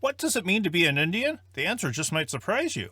What does it mean to be an Indian? The answer just might surprise you.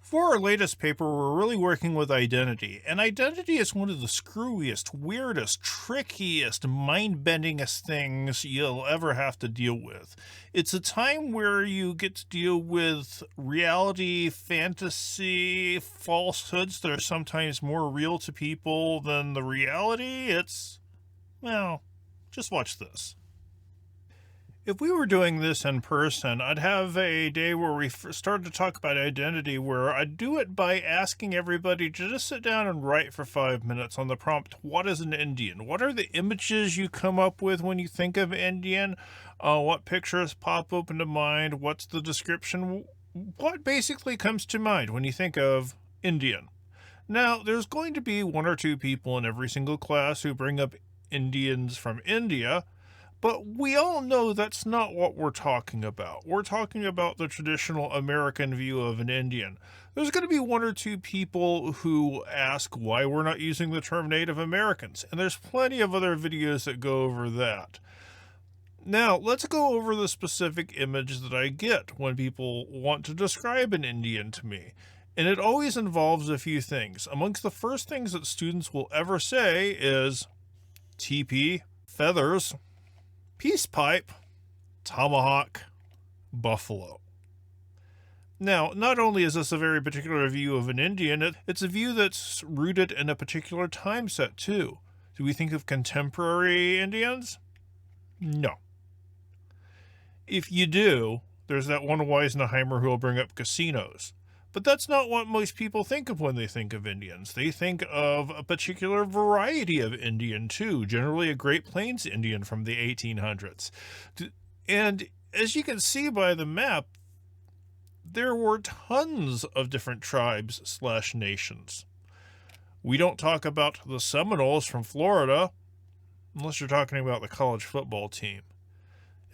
For our latest paper, we're really working with identity, and identity is one of the screwiest, weirdest, trickiest, mind-bendingest things you'll ever have to deal with. It's a time where you get to deal with reality, fantasy, falsehoods that are sometimes more real to people than the reality. Well, just watch this. If we were doing this in person, I'd have a day where we started to talk about identity, where I'd do it by asking everybody to just sit down and write for 5 minutes on the prompt, what is an Indian? What are the images you come up with when you think of Indian? What pictures pop up into mind? What's the description? What basically comes to mind when you think of Indian? Now, there's going to be one or two people in every single class who bring up Indians from India, but we all know that's not what we're talking about. We're talking about the traditional American view of an Indian. There's going to be one or two people who ask why we're not using the term Native Americans, and there's plenty of other videos that go over that. Now, let's go over the specific image that I get when people want to describe an Indian to me. And it always involves a few things. Amongst the first things that students will ever say is teepee, feathers, peace pipe, tomahawk, buffalo. Now, not only is this a very particular view of an Indian, it's a view that's rooted in a particular time set, too. Do we think of contemporary Indians? No. If you do, there's that one Weisenheimer who will bring up casinos. But that's not what most people think of when they think of Indians. They think of a particular variety of Indian, too, generally a Great Plains Indian from the 1800s. And as you can see by the map, there were tons of different tribes/nations. We don't talk about the Seminoles from Florida, unless you're talking about the college football team.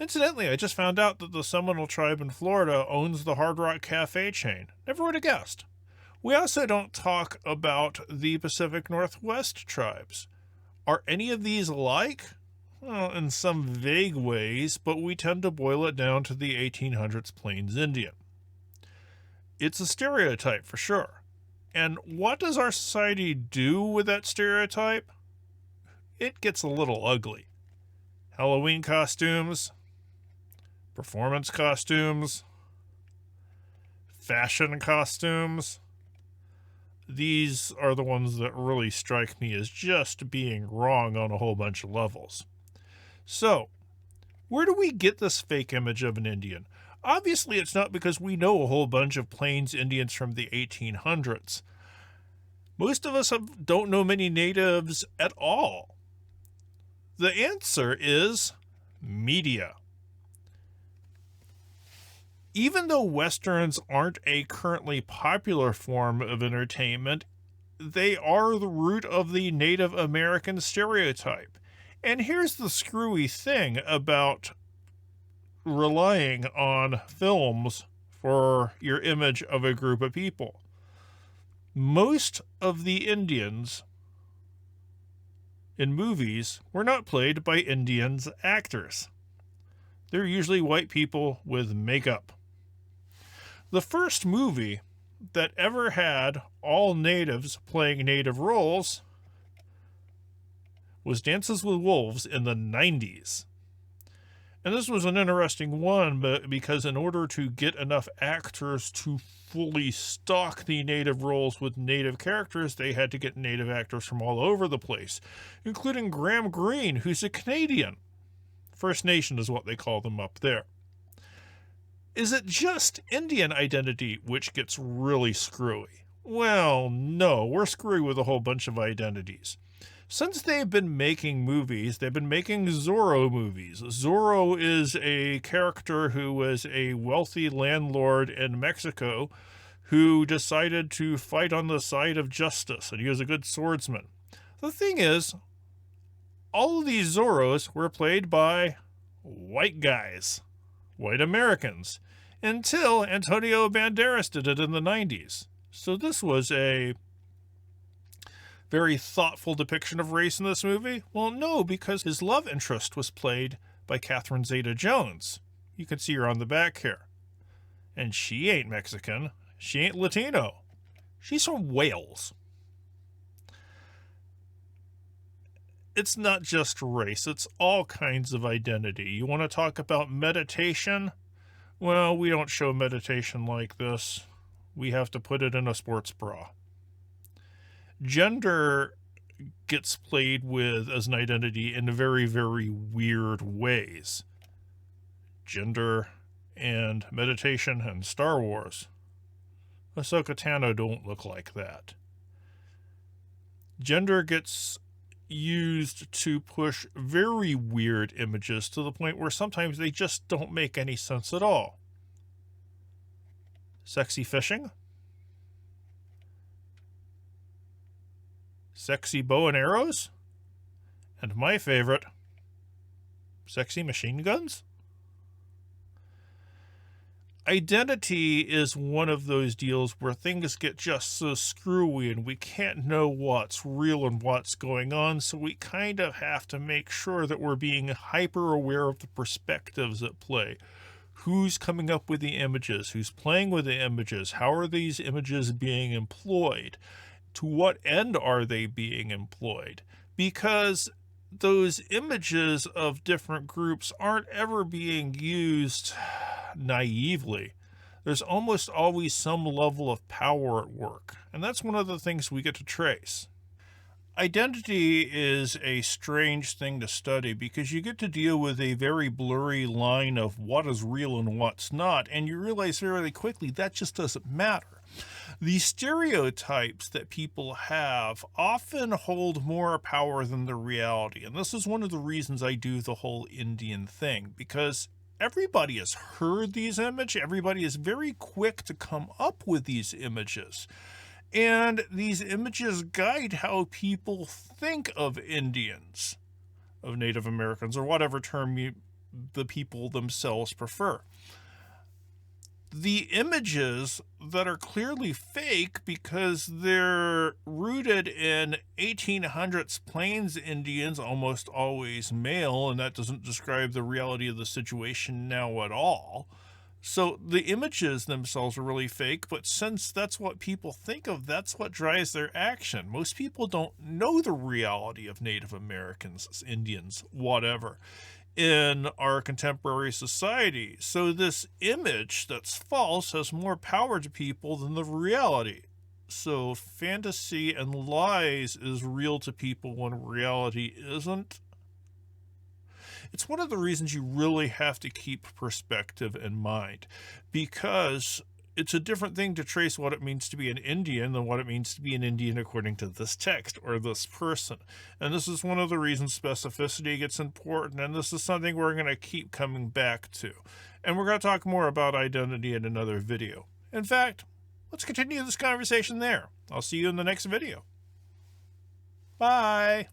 Incidentally, I just found out that the Seminole tribe in Florida owns the Hard Rock Cafe chain. Never would have guessed. We also don't talk about the Pacific Northwest tribes. Are any of these alike? Well, in some vague ways, but we tend to boil it down to the 1800s Plains Indian. It's a stereotype for sure. And what does our society do with that stereotype? It gets a little ugly. Halloween costumes, performance costumes, fashion costumes. These are the ones that really strike me as just being wrong on a whole bunch of levels. So, where do we get this fake image of an Indian? Obviously, it's not because we know a whole bunch of Plains Indians from the 1800s. Most of us don't know many natives at all. The answer is media. Even though Westerns aren't a currently popular form of entertainment, they are the root of the Native American stereotype. And here's the screwy thing about relying on films for your image of a group of people. Most of the Indians in movies were not played by Indians actors. They're usually white people with makeup. The first movie that ever had all natives playing native roles was Dances with Wolves in the 90s. And this was an interesting one because in order to get enough actors to fully stock the native roles with native characters, they had to get native actors from all over the place, including Graham Greene, who's a Canadian. First Nation is what they call them up there. Is it just Indian identity which gets really screwy? Well, no, we're screwy with a whole bunch of identities. Since they've been making movies, they've been making Zorro movies. Zorro is a character who was a wealthy landlord in Mexico who decided to fight on the side of justice, and he was a good swordsman. The thing is, all of these Zorros were played by white guys, white Americans, until Antonio Banderas did it in the 90s. So this was a very thoughtful depiction of race in this movie? Well, no, because his love interest was played by Catherine Zeta-Jones. You can see her on the back here. And she ain't Mexican. She ain't Latino. She's from Wales. It's not just race, it's all kinds of identity. You want to talk about meditation? Well, we don't show meditation like this. We have to put it in a sports bra. Gender gets played with as an identity in very, very weird ways. Gender and meditation and Star Wars. Ahsoka Tano don't look like that. Gender gets used to push very weird images to the point where sometimes they just don't make any sense at all. Sexy fishing? Sexy bow and arrows? And my favorite, sexy machine guns? Identity is one of those deals where things get just so screwy and we can't know what's real and what's going on, so we kind of have to make sure that we're being hyper aware of the perspectives at play. Who's coming up with the images? Who's playing with the images? How are these images being employed? To what end are they being employed? Because those images of different groups aren't ever being used naively. There's almost always some level of power at work, and that's one of the things we get to trace. Identity is a strange thing to study because you get to deal with a very blurry line of what is real and what's not, and you realize very quickly that just doesn't matter. The stereotypes that people have often hold more power than the reality, and this is one of the reasons I do the whole Indian thing, because everybody has heard these images, everybody is very quick to come up with these images. And these images guide how people think of Indians, of Native Americans, or whatever term the people themselves prefer. The images that are clearly fake because they're rooted in 1800s Plains Indians, almost always male, and that doesn't describe the reality of the situation now at all. So the images themselves are really fake, but since that's what people think of, that's what drives their action. Most people don't know the reality of Native Americans, Indians, whatever, in our contemporary society. So this image that's false has more power to people than the reality. So fantasy and lies is real to people when reality isn't. It's one of the reasons you really have to keep perspective in mind, because it's a different thing to trace what it means to be an Indian than what it means to be an Indian according to this text or this person. And this is one of the reasons specificity gets important, and this is something we're going to keep coming back to. And we're going to talk more about identity in another video. In fact, let's continue this conversation there. I'll see you in the next video. Bye!